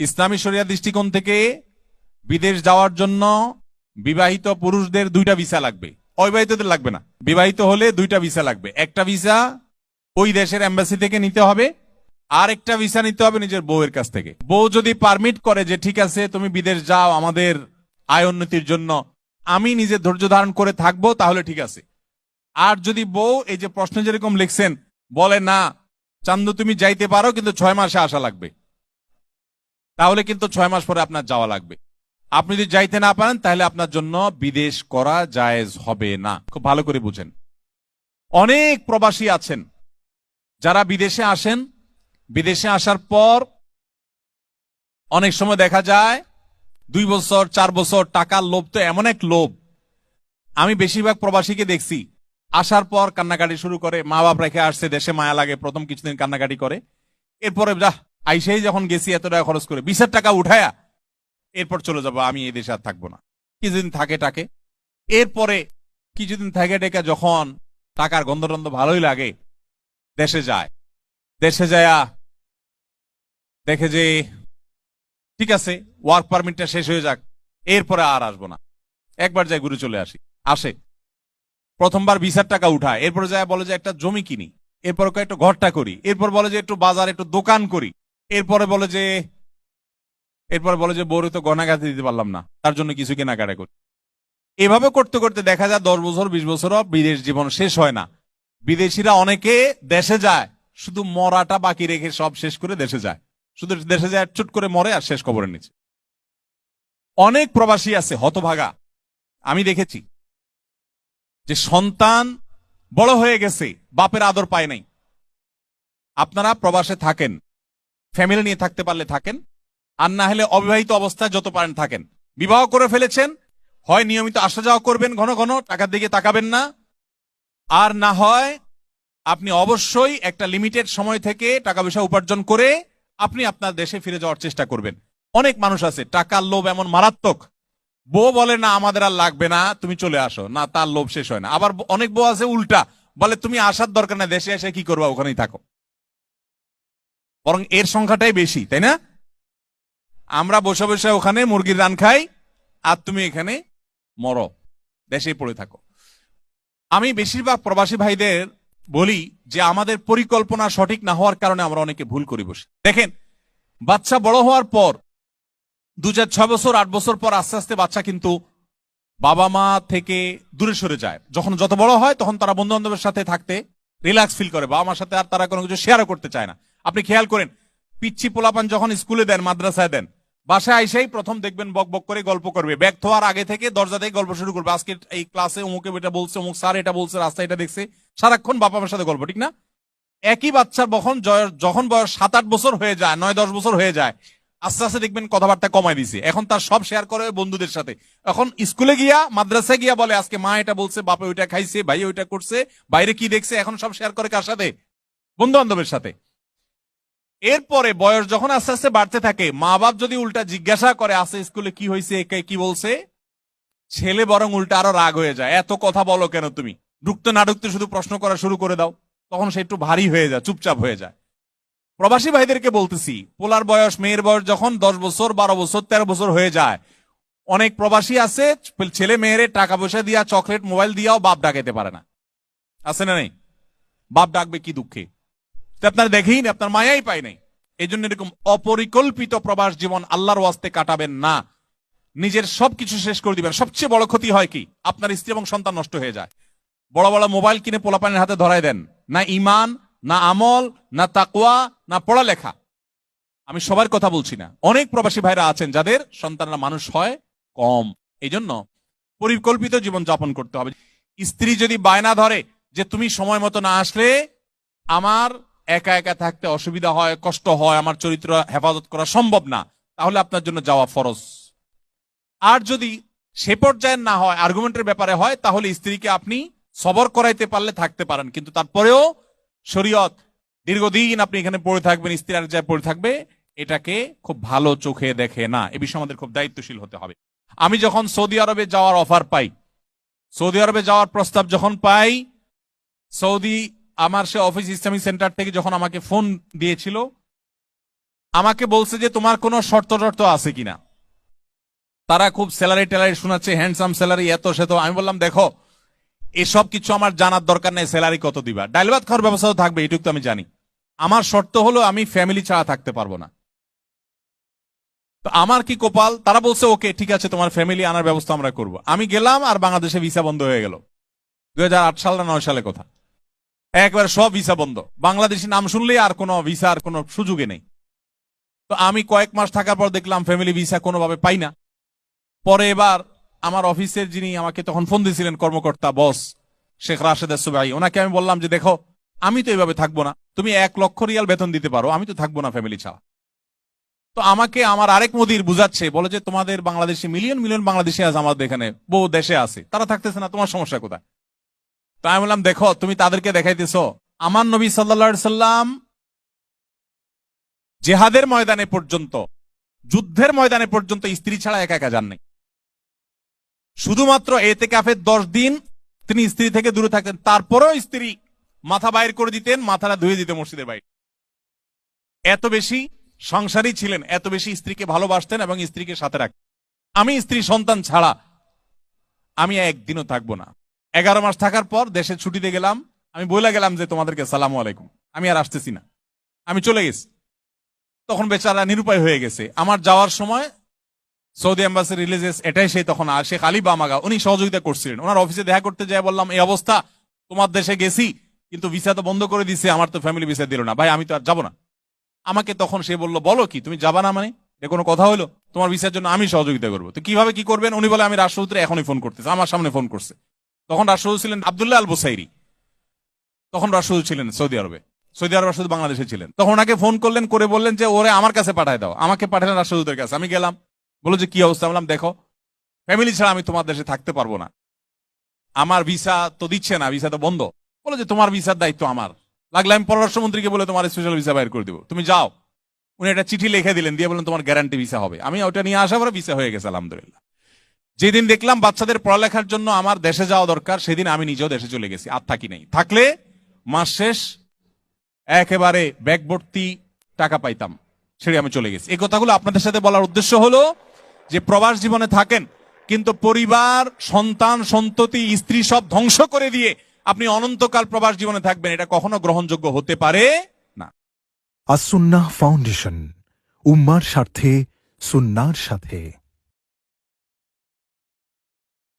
ইসলামী শরিয়া দৃষ্টিকোণ থেকে বিদেশ যাওয়ার জন্য বিবাহিত পুরুষদের 2টা ভিসা লাগবে, অবিবাহিতদের লাগবে না। বিবাহিত হলে 2টা ভিসা লাগবে। একটা ভিসা ওই দেশের এম্বাসি থেকে নিতে হবে, আর একটা ভিসা নিতে হবে নিজের বউয়ের কাছ থেকে। বউ যদি পারমিট করে যে ঠিক আছে তুমি বিদেশ যাও আমাদের আয় উন্নতির জন্য, আমি নিজে ধৈর্য ধারণ করে থাকবো, তাহলে ঠিক আছে। আর যদি বউ এই যে প্রশ্ন যেরকম লিখছেন বলে না চান্দু তুমি যাইতে পারো কিন্তু 6 মাসে আসা লাগবে, তাহলে কিন্তু 6 মাস পরে আপনার যাওয়া লাগবে। আপনি যদি যাইতে না পারেন তাহলে আপনার জন্য বিদেশ করা জায়েজ হবে না। খুব ভালো করে বুঝেন। অনেক প্রবাসী আছেন যারা বিদেশে আসেন, বিদেশে আসার পর অনেক সময় দেখা যায় 2 বছর 4 বছর টাকার লোভ তো এমন এক লোভ, আমি বেশিরভাগ প্রবাসীকে দেখছি আসার পর কান্নাকাটি শুরু করে। মা বাপ রেখে আসছে, দেশে মায়া লাগে, প্রথম কিছুদিন কান্নাকাটি করে, এরপরে যা আইসেই যখন গেছি এত টাকা খরচ করে 20 টাকা উঠায়া এরপর চলে যাবো, আমি এই দেশে আর থাকবো না। কিছুদিন থাকে টাকে, এরপরে কিছুদিন থাকে টেকা যখন টাকার গন্ধ ভালোই লাগে দেশে যায়। দেশে যায়া দেখে যে ঠিক আছে ওয়ার্ক পারমিটটা শেষ হয়ে যাক, এরপরে আর আসবো না, একবার যাই ঘুরে চলে আসে। প্রথমবার ভিসার টাকা উঠায়, এরপরে যায় বলে যে একটা জমি কিনি, এরপর একটা ঘরটা করি, এরপর বলে যে একটু বাজার একটু দোকান করি, এরপরে বলে যে বউরে তো গয়নাগাটি দিতে পারলাম না, তার জন্য কিছু কেনাকাটা করি। এভাবে করতে করতে দেখা যায় 10 বছর 20 বছরও বিদেশ জীবন শেষ হয় না। বিদেশিরা অনেকে দেশে যায় শুধু মরাটা বাকি রেখে, সব শেষ করে দেশে যায়, শুধু দেশে যায় চুট করে মরে আর শেষ কবরের নিচে। অনেক প্রবাসী আছে হতভাগা, আমি দেখেছি যে সন্তান বড় হয়ে গেছে, বাপের আদর পায় নাই। আপনারা প্রবাসে থাকেন, ফ্যামিলি নিয়ে থাকতে পারলে থাকেন, আর না হলে অবিবাহিত অবস্থায় যত পারেন থাকেন। বিবাহ করে ফেলেছেন, হয় নিয়মিত আসা যাওয়া করবেন, ঘন ঘন টাকার দিকে তাকাবেন না, আর না হয় আপনি অবশ্যই একটা লিমিটেড সময় থেকে টাকা পয়সা উপার্জন করে আপনি আপনার দেশে ফিরে যাওয়ার চেষ্টা করবেন। অনেক মানুষ আছে টাকার লোভ এমন মারাত্মক, বউ বলে না আমাদের আর লাগবে না তুমি চলে আসো, না তার লোভ শেষ হয় না। আবার অনেক বউ আছে উল্টা, বলে তুমি আসার দরকার না, দেশে এসে কি করবা, ওখানেই থাকো। বরং এর সংখ্যাটাই বেশি, তাই না? আমরা বসে বসে ওখানে মুরগির রান খাই, আর তুমি এখানে মরো, দেশেই পড়ে থাকো। আমি বেশিরভাগ প্রবাসী ভাইদের বলি যে আমাদের পরিকল্পনা সঠিক না হওয়ার কারণে আমরা অনেকে ভুল করি বসে। দেখেন, বাচ্চা বড় হওয়ার পর 2-6 বছর 8 বছর পর আস্তে আস্তে বাচ্চা কিন্তু বাবা মা থেকে দূরে সরে যায়। যখন যত বড় হয় তখন তারা বন্ধু বান্ধবের সাথে থাকতে রিল্যাক্স ফিল করে, বাবা মার সাথে আর তারা কোনো কিছু শেয়ারও করতে চায় না। আপনি খেয়াল করেন, পিচ্ছি পোলাপান যখন স্কুলে দেন, মাদ্রাসায় দেন, বাসায় আইসাই প্রথম দেখবেন বক বক করে গল্প করবে, ব্যাগ থোয়ার আগে থেকে দরজা থেকে গল্প শুরু করবে। আজকে এই ক্লাসে অমুকে এটা বলছে, অমুক স্যার এটা বলছে, রাস্তায় এটা দেখছে, সারাক্ষণ বাবা মার সাথে গল্প, ঠিক না? একই বাচ্চার যখন বয়স 7-8 বছর হয়ে যায়, 9-10 বছর হয়ে যায়, আস্তে আস্তে দেখবেন কথাবার্তা কমাই দিছে। এখন তার সব শেয়ার করে বন্ধুদের সাথে। এখন স্কুলে গিয়া মাদ্রাসায় গিয়া বলে আজকে মা এটা বলছে, বাপে ওইটা খাইছে, ভাই ওইটা করছে, বাইরে কি দেখছে, এখন সব শেয়ার করে কার সাথে? বন্ধু বান্ধবের সাথে। এরপরে বয়স যখন আস্তে আস্তে বাড়তে থাকে, মা বাপ যদি উল্টা জিজ্ঞাসা করে আছে স্কুলে কি হয়েছে, কি বলছে, ছেলে বরং উল্টা আরো রাগ হয়ে যায়, এত কথা বলো কেন তুমি, ঢুকতে না ঢুকতে শুধু প্রশ্ন করা শুরু করে দাও। তখন সে একটু ভারী হয়ে যায়, চুপচাপ হয়ে যায়। প্রবাসী ভাইদেরকে বলতেছি, পোলার বয়স, মেয়ের বয়স যখন 10 বছর 12 বছর 13 বছর হয়ে যায়, অনেক প্রবাসী আছে ছেলে মেয়েরে টাকা পয়সা দিয়া, চকলেট মোবাইল দিয়াও বাপ ডাকাইতে পারে না। আছে না নেই? বাপ ডাকবে কি দুঃখে, আপনার দেখেই না, আপনার মায়াই পাই নাই। এই জন্য এরকম অপরিকল্পিত প্রবাস জীবন আল্লাহর ওয়াস্তে কাটাবেন না। নিজের সবকিছু শেষ করে দিবেন। সবচেয়ে বড় ক্ষতি হয় কি, আপনার স্ত্রী এবং সন্তান নষ্ট হয়ে যায়। বড় বড় মোবাইল কিনে পোলাপানের হাতে ধরাই দেন, না ইমান, না আমল, না তাকওয়া, না পড়ালেখা। আমি সবার কথা বলছি না, অনেক প্রবাসী ভাইরা আছেন যাদের সন্তানরা মানুষ হয় কম। এই জন্য পরিকল্পিত জীবন যাপন করতে হবে। স্ত্রী যদি বায়না ধরে যে তুমি সময় মতো না আসলে আমার একা একা থাকতে অসুবিধা হয়, কষ্ট হয়, আমার চরিত্র হেফাজত করা সম্ভব না, তাহলে আপনার জন্য যাওয়া ফরজ। আর যদি সে পর্যায়ে না হয়, আর্গুমেন্টের ব্যাপারে হয়, তাহলে স্ত্রীকে আপনি সবর করাইতে পারলে থাকতে পারেন, কিন্তু তারপরেও শরীয়ত দীর্ঘদিন আপনি এখানে পড়ে থাকবেন, স্ত্রী আর যায় পড়ে থাকবে, এটাকে খুব ভালো চোখে দেখে না। এ বিষয়ে আমাদের খুব দায়িত্বশীল হতে হবে। আমি যখন সৌদি আরবে যাওয়ার অফার পাই, সৌদি আরবে যাওয়ার প্রস্তাব যখন পাই, সৌদি আমার সে অফিস ইসলামিক সেন্টার থেকে যখন আমাকে ফোন দিয়েছিল, আমাকে বলছে যে তোমার কোনো শর্ত টর্ত আছে কিনা। তারা খুব স্যালারি ট্যালারি শোনাচ্ছে, হ্যান্ডসাম স্যালারি, এত সে তো। আমি বললাম দেখো এসব কিছু আমার জানার দরকার নেই, স্যালারি কত দিবা, ডাল ভাত খাওয়ার ব্যবস্থা তো থাকবে, এটুকু তো আমি জানি। আমার শর্ত হলো আমি ফ্যামিলি ছাড়া থাকতে পারবো না। তো আমার কি কপাল, তারা বলছে ওকে ঠিক আছে তোমার ফ্যামিলি আনার ব্যবস্থা আমরা করব। আমি গেলাম আর বাংলাদেশে ভিসা বন্ধ হয়ে গেল। 2008 সাল না 9 সালে কথা, একবার সব ভিসা বন্ধ। বাংলাদেশি নাম শুনলেই আর কোনো ভিসার কোনো সুযোগে নেই। তো আমি কয়েক মাস থাকার পর দেখলাম ফ্যামিলি ভিসা কোনোভাবে পাই না। পরে এবার আমার অফিসের যিনি আমাকে তখন ফোন দিয়েছিলেন, কর্মকর্তা বস শেখ রাশেদ সুবাই, ওনাকে আমি বললাম যে দেখো আমি তো এইভাবে থাকবো না, তুমি 1 লক্ষ রিয়াল বেতন দিতে পারো, আমি তো থাকবো না ফ্যামিলি ছাড়া। তো আমাকে আমার আরেক মুদির বুঝাচ্ছে, বলে যে তোমাদের বাংলাদেশে মিলিয়ন মিলিয়ন বাংলাদেশি আছে, আমাদের এখানে বহু দেশে আছে, তারা থাকতেছে না, তোমার সমস্যা কোথায়? তো আমি বললাম দেখো তুমি তাদেরকে দেখাইতেছো আমার নবী সাল্লাল্লাহু সাল্লাম জেহাদের ময়দানে পর্যন্ত, যুদ্ধের ময়দানে পর্যন্ত স্ত্রী ছাড়া একা একা যান নাই। শুধুমাত্র এতেকাফের 10 দিন তিনি স্ত্রী থেকে দূরে থাকতেন, তারপরেও স্ত্রী মাথা বাইর করে দিতেন, মাথাটা ধুয়ে দিতেন মসজিদের বাইরে। এত বেশি সংসারী ছিলেন, এত বেশি স্ত্রীকে ভালোবাসতেন এবং স্ত্রীকে সাথে রাখতেন। আমি স্ত্রী সন্তান ছাড়া আমি একদিনও থাকবো না। 11 মাস থাকার পর দেশে ছুটিতে গেলাম, আমি বলে গেলাম যে তোমাদেরকে সালামু আলাইকুম, আমি আর আসতেছি না, আমি চলে গেছি। তখন বেচারা নিরুপায় হয়ে গেছে। আমার যাওয়ার সময় সৌদি এম্বাসি রিলিজেস এটাই সেই তখন আর শেখ আলী বামাগা উনি সহযোগিতা করছিলেন। ওনার অফিসে দেখা করতে যায়, বললাম এই অবস্থা, তোমার দেশে গেছি কিন্তু ভিসা তো বন্ধ করে দিছে, আমার তো ফ্যামিলি ভিসা দিল না, ভাই আমি তো আর যাবো না। আমাকে তখন সে বলল বলো কি তুমি যাবা না, মানে এ কোনো কথা হলো? তোমার ভিসার জন্য আমি সহযোগিতা করবো। তো কিভাবে কি করবেন? উনি বলে আমি রাষ্ট্রদূতরে এখনই ফোন করতেছি, আমার সামনে ফোন করছে। তখন রাষ্ট্রদূত ছিলেন আব্দুল্লাহ আল বুসাইরি, তখন রাষ্ট্রদূত ছিলেন সৌদি আরবে, সৌদি আরব রাষ্ট্রদূত বাংলাদেশে ছিলেন। তখন ওনাকে ফোন করলেন, করে বললেন যে ওরে আমার কাছে পাঠায় দাও। আমাকে পাঠালেন রাষ্ট্রদূতের কাছে। আমি গেলাম, বলো যে কি অবস্থা? বললাম দেখো ফ্যামিলি ছাড়া আমি তোমার দেশে থাকতে পারবো না, আমার ভিসা তো দিচ্ছে না, ভিসা তো বন্ধ। বলো যে তোমার ভিসার দায়িত্ব আমার, লাগলে আমি পররাষ্ট্রমন্ত্রীকে বলে তোমার স্পেশাল ভিসা বাইর করে দিব, তুমি যাও। উনি একটা চিঠি লিখে দিলেন, দিয়ে বলেন তোমার গ্যারান্টি ভিসা হবে। আমি ওটা নিয়ে আসার পরে ভিসা হয়ে গেছে আলহামদুলিল্লাহ। যেদিন দেখলাম বাচ্চাদের পড়ালেখার জন্য আমার দেশে যাওয়া দরকার, সেদিন আমি নিজেও দেশে চলে গেছি, আর থাকি নাই। থাকলে মাস শেষ একেবারে ব্যাগ ভর্তি টাকা পাইতাম, ছেড়ে আমি চলে গেছি। এই কথাগুলো আপনাদের সাথে বলার উদ্দেশ্য হলো যে প্রবাস জীবনে থাকেন কিন্তু পরিবার, সন্তান, সন্ততি, স্ত্রী সব ধ্বংস করে দিয়ে আপনি অনন্তকাল প্রবাস জীবনে থাকবেন, এটা কখনো গ্রহণযোগ্য হতে পারে না। আসুন্নাহ ফাউন্ডেশন, উম্মার স্বার্থে সুন্নাহর সাথে।